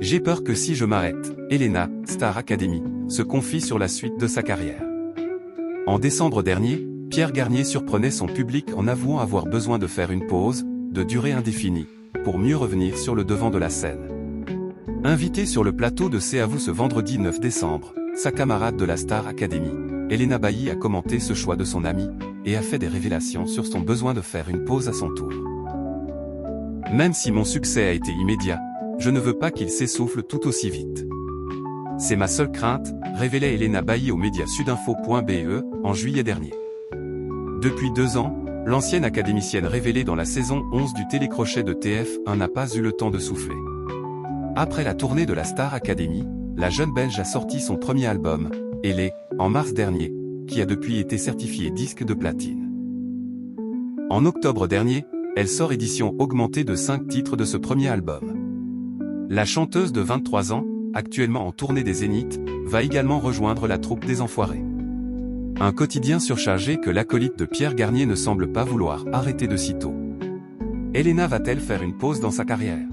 J'ai peur que si je m'arrête, Elena, Star Academy, se confie sur la suite de sa carrière. En décembre dernier, Pierre Garnier surprenait son public en avouant avoir besoin de faire une pause, de durée indéfinie, pour mieux revenir sur le devant de la scène. Invitée sur le plateau de C'est à vous ce vendredi 9 décembre, sa camarade de la Star Academy, Elena Bailly a commenté ce choix de son amie, et a fait des révélations sur son besoin de faire une pause à son tour. Même si mon succès a été immédiat, je ne veux pas qu'il s'essouffle tout aussi vite. C'est ma seule crainte, révélait Elena Bailly aux médias sudinfo.be, en juillet dernier. Depuis 2 ans, l'ancienne académicienne révélée dans la saison 11 du télécrochet de TF1 n'a pas eu le temps de souffler. Après la tournée de la Star Academy, la jeune Belge a sorti son premier album, Elle, en mars dernier, qui a depuis été certifié disque de platine. En octobre dernier, elle sort édition augmentée de 5 titres de ce premier album. La chanteuse de 23 ans, actuellement en tournée des Zéniths, va également rejoindre la troupe des Enfoirés. Un quotidien surchargé que l'acolyte de Pierre Garnier ne semble pas vouloir arrêter de sitôt. Elena va-t-elle faire une pause dans sa carrière?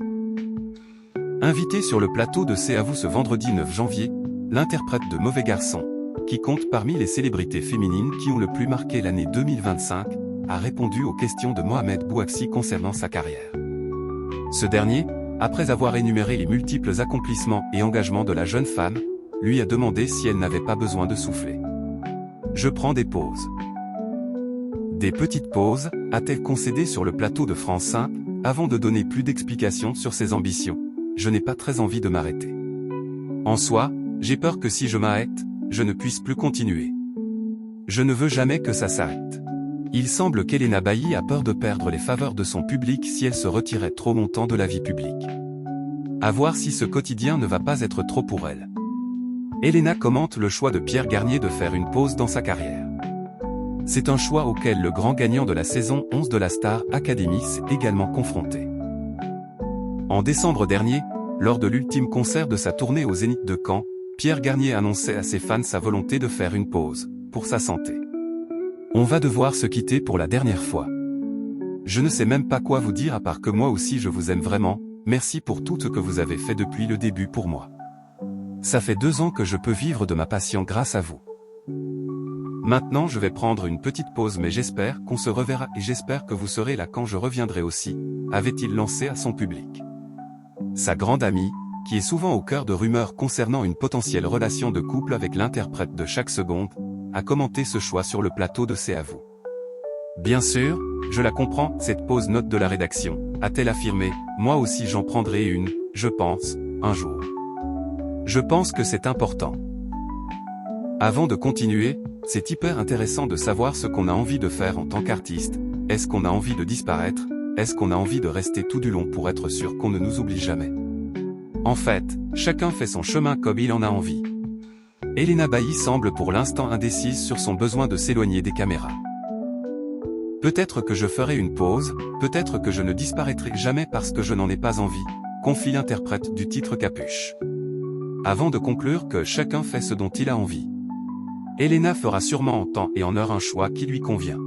Invitée sur le plateau de C'est à vous ce vendredi 9 janvier, l'interprète de Mauvais Garçon, qui compte parmi les célébrités féminines qui ont le plus marqué l'année 2025, a répondu aux questions de Mohamed Bouaksi concernant sa carrière. Ce dernier, après avoir énuméré les multiples accomplissements et engagements de la jeune femme, lui a demandé si elle n'avait pas besoin de souffler. Je prends des pauses. Des petites pauses, a-t-elle concédé sur le plateau de France 5, avant de donner plus d'explications sur ses ambitions. Je n'ai pas très envie de m'arrêter. En soi, j'ai peur que si je m'arrête, je ne puisse plus continuer. Je ne veux jamais que ça s'arrête. Il semble qu'Elena Bailly a peur de perdre les faveurs de son public si elle se retirait trop longtemps de la vie publique. À voir si ce quotidien ne va pas être trop pour elle. Elena commente le choix de Pierre Garnier de faire une pause dans sa carrière. C'est un choix auquel le grand gagnant de la saison 11 de la Star Academy s'est également confronté. En décembre dernier, lors de l'ultime concert de sa tournée au Zénith de Caen, Pierre Garnier annonçait à ses fans sa volonté de faire une pause, pour sa santé. On va devoir se quitter pour la dernière fois. Je ne sais même pas quoi vous dire à part que moi aussi je vous aime vraiment, merci pour tout ce que vous avez fait depuis le début pour moi. Ça fait 2 ans que je peux vivre de ma passion grâce à vous. Maintenant je vais prendre une petite pause mais j'espère qu'on se reverra et j'espère que vous serez là quand je reviendrai aussi, avait-il lancé à son public. Sa grande amie, qui est souvent au cœur de rumeurs concernant une potentielle relation de couple avec l'interprète de Chaque Seconde, a commenté ce choix sur le plateau de C'est à vous. Bien sûr, je la comprends, cette pause note de la rédaction, a-t-elle affirmé, moi aussi j'en prendrai une, je pense, un jour. Je pense que c'est important. Avant de continuer, c'est hyper intéressant de savoir ce qu'on a envie de faire en tant qu'artiste, est-ce qu'on a envie de disparaître, est-ce qu'on a envie de rester tout du long pour être sûr qu'on ne nous oublie jamais. En fait, chacun fait son chemin comme il en a envie. Elena Bailly semble pour l'instant indécise sur son besoin de s'éloigner des caméras. Peut-être que je ferai une pause, peut-être que je ne disparaîtrai jamais parce que je n'en ai pas envie, confie l'interprète du titre Capuche. Avant de conclure que chacun fait ce dont il a envie. Elena fera sûrement en temps et en heure un choix qui lui convient.